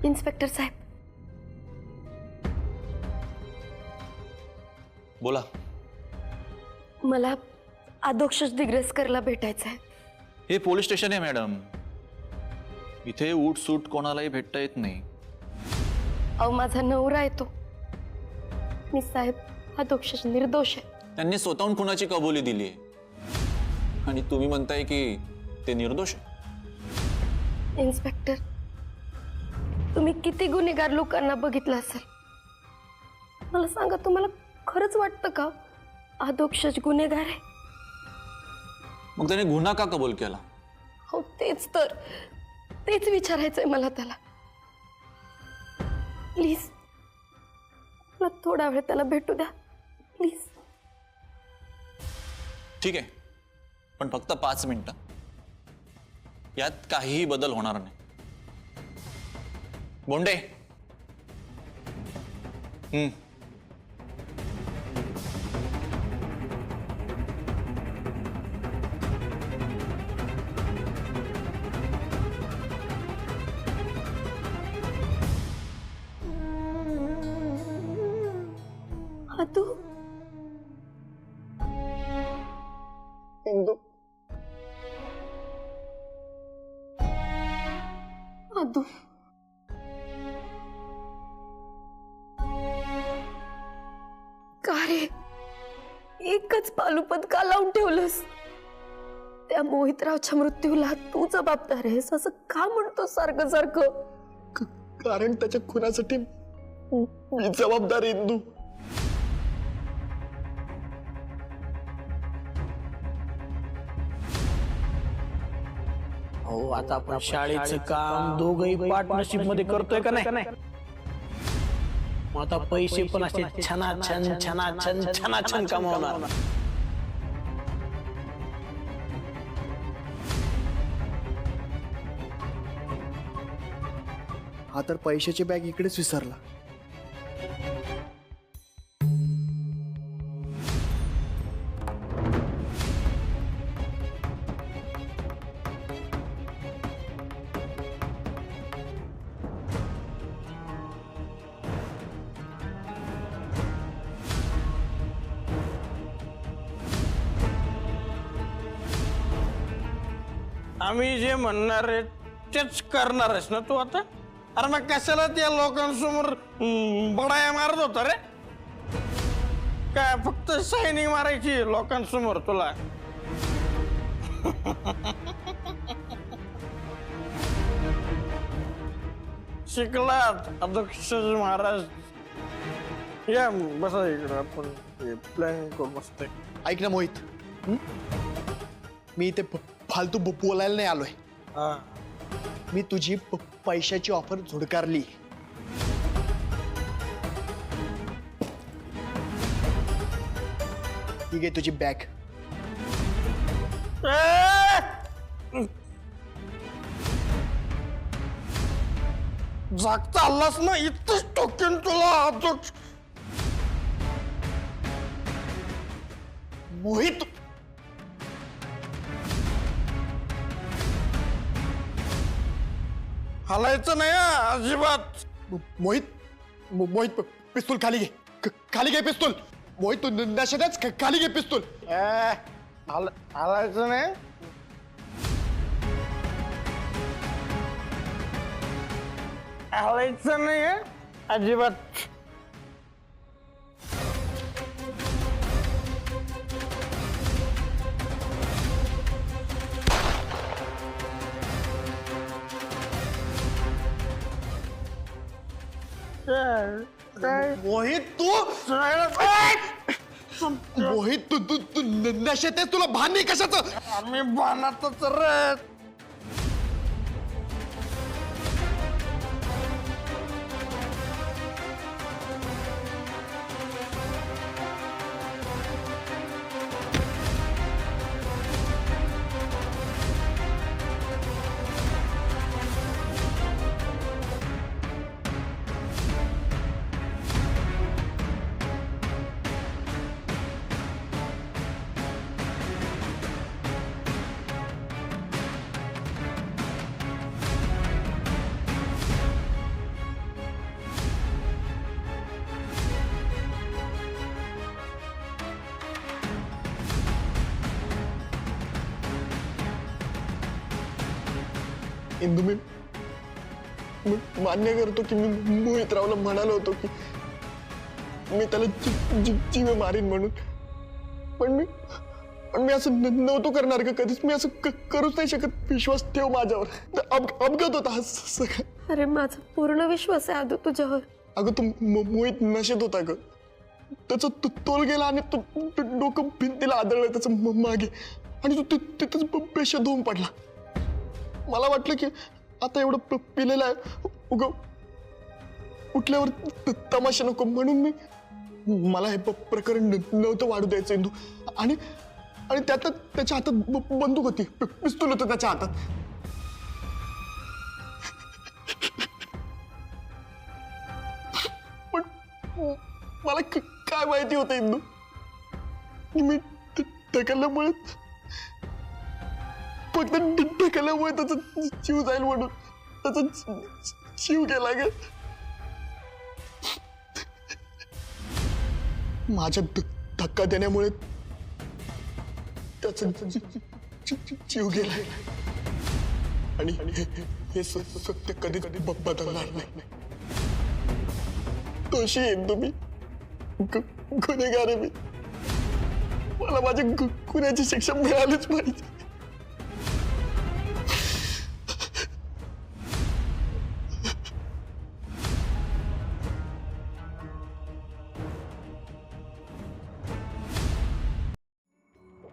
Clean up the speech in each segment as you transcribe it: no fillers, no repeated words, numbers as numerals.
Inspector साहेब, बोला. मला अधोक्षज दिग्रसकरला भेटायचं आहे. हे पोलीस स्टेशन आहे मॅडम, इथे उठ सूट कोणालाही भेटता येत नाही. अहो, माझा नवरा आहे तो. मी साहेब अधोक्षज निर्दोष आहे. त्यांनी स्वतःहून खुनाची कबुली दिली आहे आणि तुम्ही म्हणताय की ते निर्दोष आहे. इन्स्पेक्टर, तुम्ही किती गुन्हेगार लोकांना बघितलं असेल. मला सांगा, तुम्हाला खरंच वाटतं का अधोक्षज गुन्हेगार आहे? मग त्याने गुन्हा का कबूल केला? हो, तेच विचारायचंय मला त्याला. प्लीज मला थोडा वेळ त्याला भेटू द्या, प्लीज. ठीक आहे, पण फक्त 5 मिनिटं. यात काहीही बदल होणार नाही. बोंडे. तू इंदू, अदू, का रे एकच पालुपद का लावून ठेवलंस? त्या मोहितरावच्या मृत्यूला तू जबाबदार आहेस असं का म्हणतो सारखं सारखं? कारण त्याच्या खुनासाठी मी जबाबदार आहे इंदू. हो, आता आपण शाळेचं काम दोघही पार्टनरशिप मध्ये करतोय का नाही? मग आता पैसे पण असे छान कमावणार. हा तर पैशाची बॅग इकडेच विसरला. आम्ही जे म्हणणार आहे तेच करणार आहेस ना तू आता? अरे मग कशाला त्या लोकांसमोर बडाया मारत होता रे? काय फक्त शायनिंग मारायची लोकांसमोर तुला? शिकलात अध्यक्ष महाराज. या बसा इकडं, आपण प्लॅन करू मस्त. ऐक ना मोहित, मी इथे फालतू बोलायला नाही आलोय. मी तुझी पैशाची ऑफर झुडकारली. ठीक आहे, तुझी बॅग. जागता आलास ना, इथंच टोकेन तुला अध्यक्ष. मोहित, हलायचं नाही अजिबात. मोहित पिस्तूल खाली घे. खाली घे पिस्तूल. मोहित तू नशेतच, खाली घे पिस्तूल. हलायचं नाही. हलायचं नाही अजिबात. मोहित तू नशेत आहेस. तुला भान नाही कशाचं? आम्ही बाणातच रे. इंदू मी मान्य करतो की मी मोहितरावला म्हणालो होतो की मी त्याला जीव मारीन म्हणून, पण मी असं नव्हतो करणार का कधीच. मी असं करूच नाही शकत. विश्वास ठेव माझ्यावर. अपघात होता हा सगळा. अरे माझा पूर्ण विश्वास आहे आदू तुझ्यावर. अगं तू मोहित नशेत होता ग. त्याचा तोल गेला आणि तो डोकं भिंतीला आदळलं त्याचं मागे, आणि तो तिथंच बेशुद्ध होऊन पडला. मला वाटलं की आता एवढं पिलेलं आहे, उठल्यावर तमाशा नको म्हणून मला हे प्रकरण नव्हतं वाढू द्यायचं इंदू. आणि त्यात त्याच्या हातात बंदूक होती, पिस्तूल होतं त्याच्या हातात. पण मला काय माहिती होतं इंदू, मी ढकलल्यामुळे, फक्त ढकलल्यामुळे त्याचा जीव जाईल म्हणून त्याचा जीव गेला ग. माझ्या धक्का देण्यामुळे त्याचा जीव गेलाय, आणि हे सत्य कधी बदलणार नाही. दोषी आहे तुम्ही, गुन्हेगार आहे मी. मला माझ्या गुन्ह्याची शिक्षा मिळालीच पाहिजे.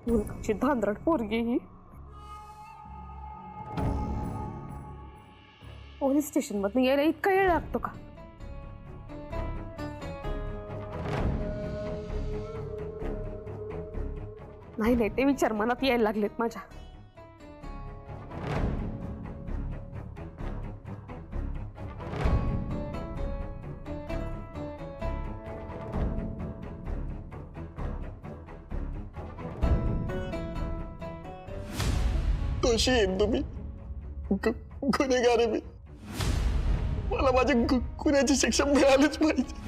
मुलगाची धांदरट पोरगी ही पोलीस स्टेशन मधून यायला इतका वेळ लागतो का? नाही ते विचार मनात यायला लागलेत माझ्या. दोषी आहे तुम्ही, गुन्हेगार आहे मी. मला माझ्या गुन्ह्याची शिक्षा मिळालीच पाहिजे.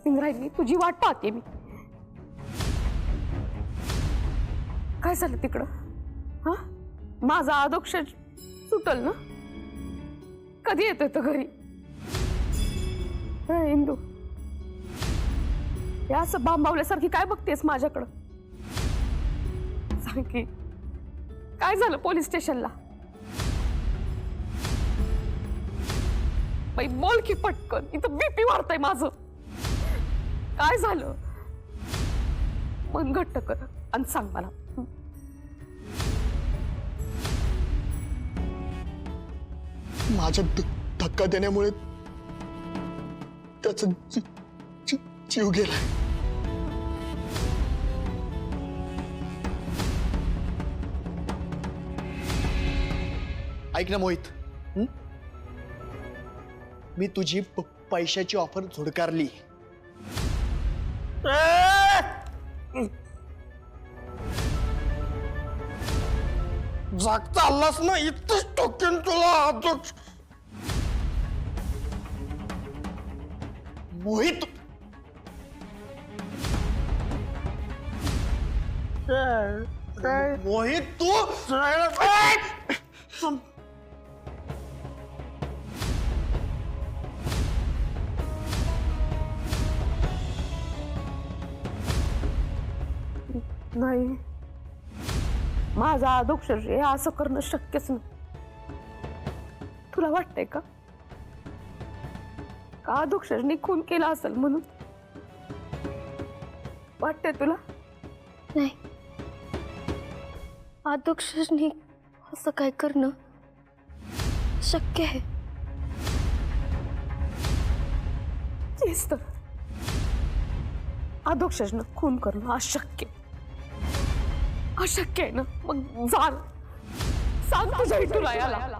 इंद्रायणी तुझी वाट पाहते मी. काय झालं तिकडं? हा, माझा आदोक्ष सुटल ना? कधी येतोय तो घरी? इंदू, या असं बांबावल्यासारखी काय बघतेस माझ्याकडं? सांग की काय झालं पोलीस स्टेशनला? बाई बोल की पटकन, इथं बीपी वाढतंय माझं. काय झालं? मन घट्ट कर आणि सांग मला. माझ्या धक्का देण्यामुळे त्याचा जीव गेलाय. ऐक ना मोहित, मी तुझी पैशाची ऑफर झुडकारली. जागता आलास ना, इथंच टोकेन तुला. मोहित, मोहित तू नाही, माझा आदोक्ष हे असं करणं शक्यच नाही. तुला वाटतंय का आदोक्षरने खून केला असेल म्हणून? वाटतंय तुला? नाही, आदोक्षरने असं काय करणं शक्य आहे? तेच तर, आदोक्षरनं खून करणं अशक्य आहे ना. मग सांग तुझ्या तुला याला.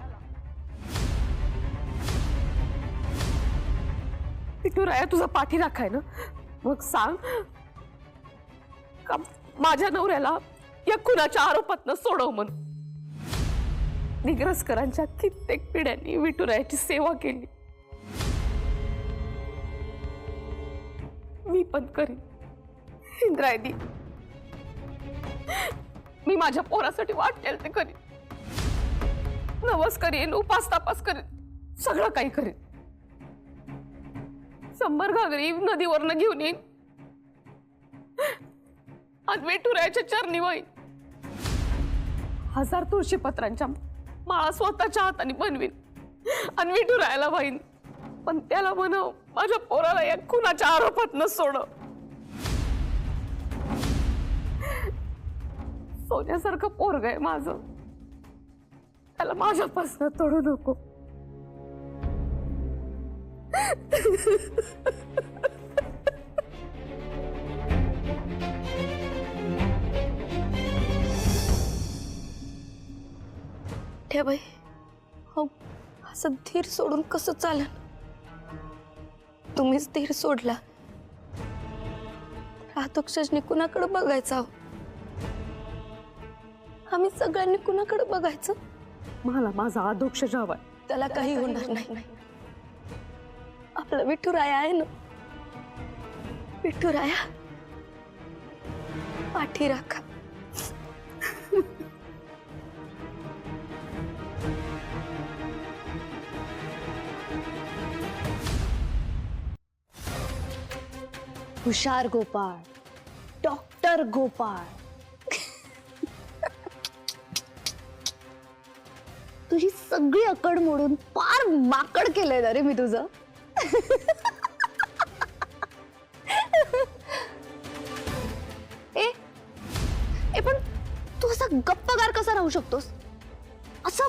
पिटुराया तुझा पाठी राखाय ना, मग सांग का माझ्या नवऱ्याला या खुनाच्या आरोपातनं सोडव म्हणून. निग्रसकरांच्या कित्येक पिढ्यांनी विठुरायाची सेवा केली. मी पण करीन. इंद्रायणी, मी माझ्या पोरासाठी वाटेल ते करीन. नवस करीन, उपास तापास करीन, सगळं काही करीन. 100 घागरी नदीवरनं घेऊन येईन आणि विठुरायाच्या चरणी वाईन. 1000 तुळशीपत्रांच्या माळा स्वतःच्या हाताने बनवीन आणि विठुरायाला वाईन. पण त्याला म्हणाव, माझ्या पोराला या खुनाच्या आरोपात सोडव. सोन्यासारखं पोरग आहे माझं, त्याला माझ्यापासून तोडू नको. ठेवाई, हो असं धीर सोडून कसं चालेल? तुम्हीच धीर सोडला. रातोक्षजनी कुणाकडे बघायचं? आम्ही सगळ्यांनी कुणाकडे बघायचं? मला माझा आदोक्षज हवाय. त्याला काही होणार नाही. आपला विठुराया आहे ना, विठुराया पाठी राखा. हुशार गोपाळ, डॉक्टर गोपाळ. तुझी सगळी अकड मोडून फार माकड केलंय ना रे मी तुझं. ए पण तू असा गप्पगार कसा राहू शकतोस? असं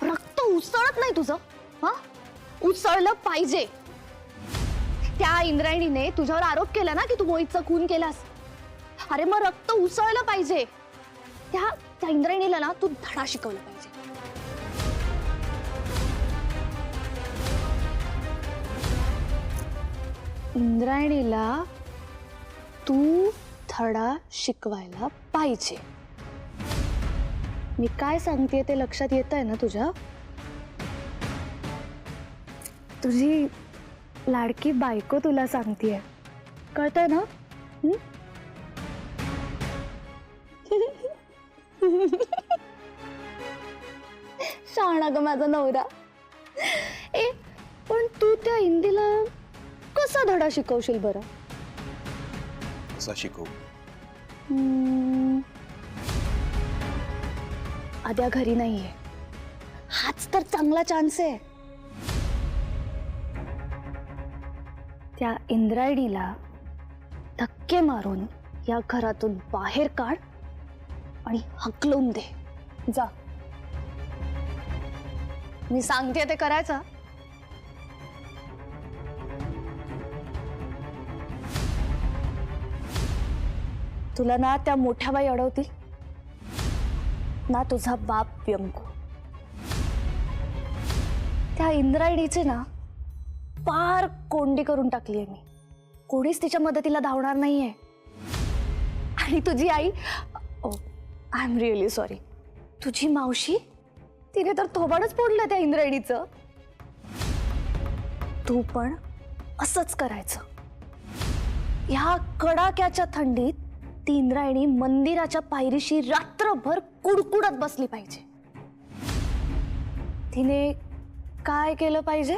रक्त उसळत नाही तुझं? हा, उसळलं पाहिजे. त्या इंद्रायणीने तुझ्यावर आरोप केला ना की तू मोहितचा खून केलास. अरे मग रक्त उसळलं पाहिजे. त्या इंद्रायणीला ना तू धडा शिकवला पाहिजे. इंद्रायणीला तू धडा शिकवायला पाहिजे. मी काय सांगतेय ते लक्षात येत आहे ना तुझ्या? तुझी लाडकी बायको तुला सांगतेय, कळतंय ना? शहाणा ग माझा नवरा. ए पण तू त्या हिंदीला कसा धडा शिकवशील बरं? कसा शिकवू? आद्या घरी नाहीये, हाच तर चांगला चान्स आहे. त्या इंद्रायणीला धक्के मारून या घरातून बाहेर काढ आणि हकलून दे. जा, मी सांगते ते करायचं. तुला ना त्या मोठ्या बाई अडवतील ना तुझा बाप व्यंकू. त्या इंद्रायणीचे ना फार कोंडी करून टाकलीये मी. कोणीच तिच्या मदतीला धावणार नाहीये. आणि तुझी आई, आय एम रिअली सॉरी, तुझी मावशी, तिने तर थोबाडच फोडलं त्या इंद्रायणीचं. तू पण असंच करायचं. ह्या कडाक्याच्या थंडीत ती इंद्रायणी मंदिराच्या पायरीशी रात्रभर कुडकुडत बसली पाहिजे. तिने काय केलं पाहिजे?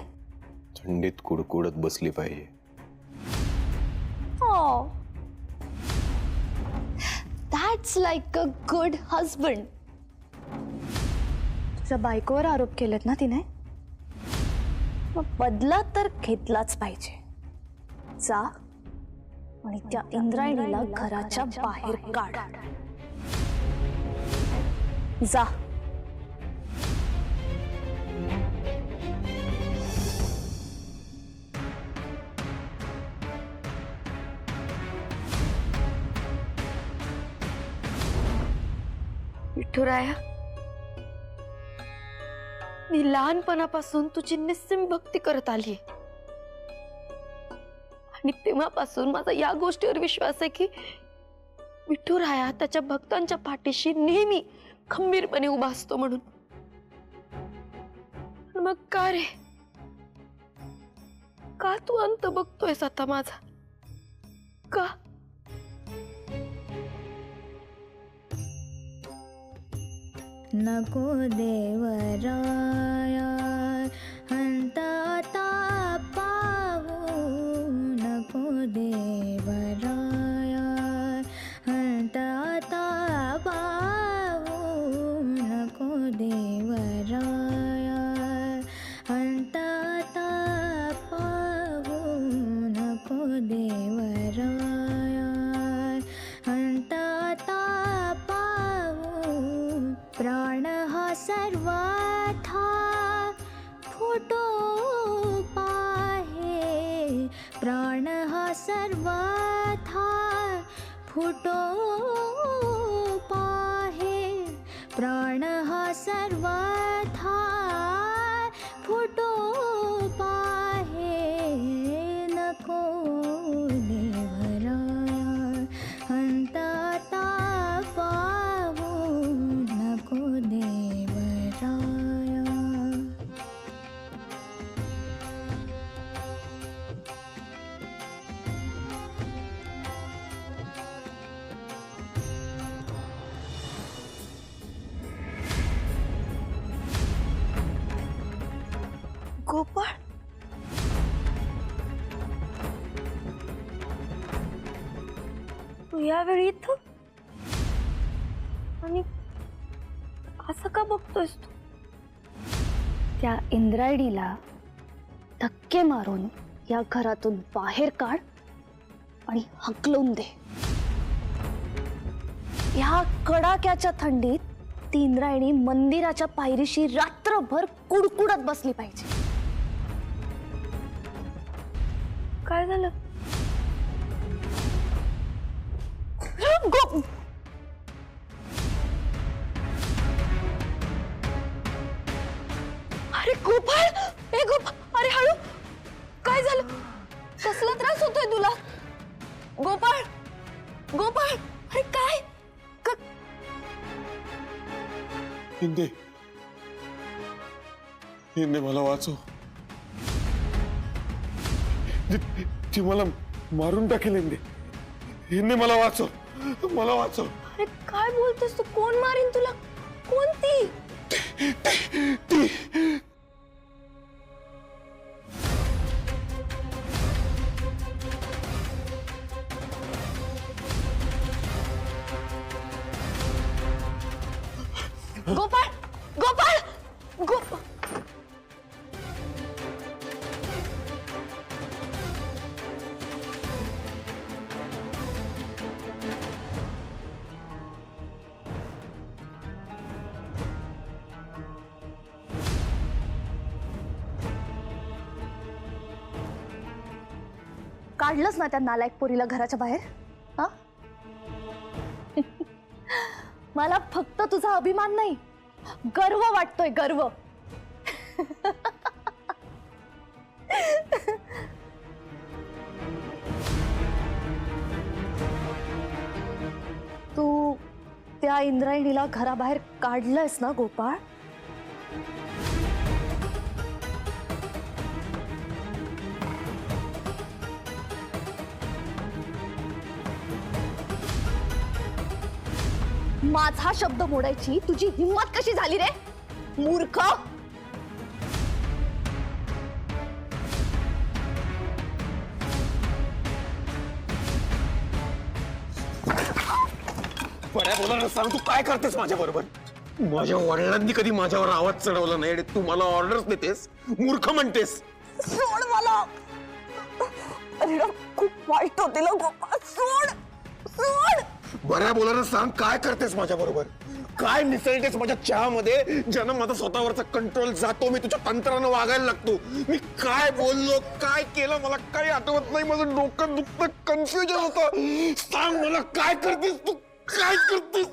थंडीत कुडकुडत बसली पाहिजे. Oh, that's like a good husband. तुझ्या बायकोवर आरोप केलेत ना तिने, मग बदला तर घेतलाच पाहिजे. जा आणि त्या इंद्रायणीला घराच्या बाहेर काढ. जा. विठुराया, मी लहानपणापासून तुझी निस्सीम भक्ती करत आली आणि तेव्हापासून माझा या गोष्टीवर विश्वास आहे की विठुराया त्याच्या भक्तांच्या पाठीशी नेहमी खंबीरपणे उभा असतो म्हणून. मग का रे? का तू अंत बघतोयस आता माझा? का? नको देवराया हंता पावू, नको देवराया हंता पावू, नको देवराया हंता पावू, नको देवराया हंता पावू, प्राण हा सर्वाथा फुटो पाहे, प्राण हा सर्वाथा फुटो पाहे, प्राण हा सर्वाथा फुटो पाहे, नको देवराया हंता पावू, नको देवराया. गोपाळ, तू यावेळी इथं आणि असं का बघतोयस तू? त्या इंद्रायणीला धक्के मारून या घरातून बाहेर काढ आणि हकलून दे. ह्या कडाक्याच्या थंडीत ती इंद्रायणी मंदिराच्या पायरीशी रात्रभर कुडकुडत बसली पाहिजे. काय झालं? अरे गोपाळ, ए गोपाळ, अरे हळू. काय झालं? कसला त्रास होतोय तुला? गोपाळ, गोपाळ, अरे काय? हिंदे, हिंदे मला वाचव. ती मला मारून टाकेल. हिंदे, हिंदे मला वाचव, मला वाचव. अरे काय बोलतोस तू? कोण मारीन तुला? कोणती? ती गोपाळ, गोपाळ, गोपाळ. काढलंच ना त्या नालायक पोरीला घराच्या बाहेर? हा? मला फक्त तुझा अभिमान नाही, गर्व वाटतोय, गर्व. तू त्या इंद्रायणीला घराबाहेर काढलंयस ना गोपाळ? माझा शब्द मोडायची तुझी हिम्मत कशी झाली रे, मूर्ख? बऱ्या बोला सांग, तू काय करतेस माझ्या बरोबर? माझ्या वडिलांनी कधी माझ्यावर आवाज चढवला नाही आणि तू मला ऑर्डर्स देतेस, मूर्ख म्हणतेस. सोड मला. अरे खूप वाईट होते ना गोपाळ, सोड, सोड. बऱ्या बोलायला सांग, काय करतेस माझ्या बरोबर? काय मिसळतेस माझ्या चहामध्ये, ज्यानं माझा स्वतःवरचा कंट्रोल जातो. मी तुझ्या तंत्रानं वागायला लागतो. मी काय बोललो, काय केलं, मला काही आठवत नाही. माझं डोकं दुखतं, कन्फ्युजन होतं. सांग मला, काय करतेस तू, काय करतेस?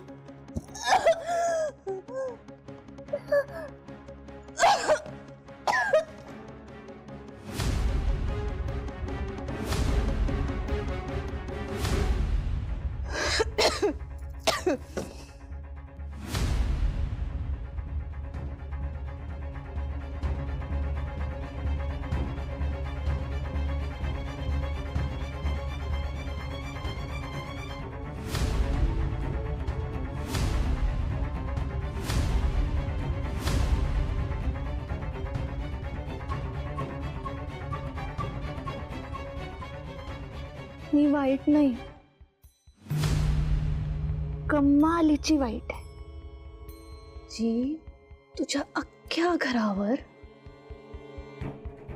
मी वाईट नाही, कमालीची वाईट आहे, जी तुझ्या अख्ख्या घरावर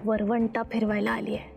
वरवंटा फिरवायला आली आहे.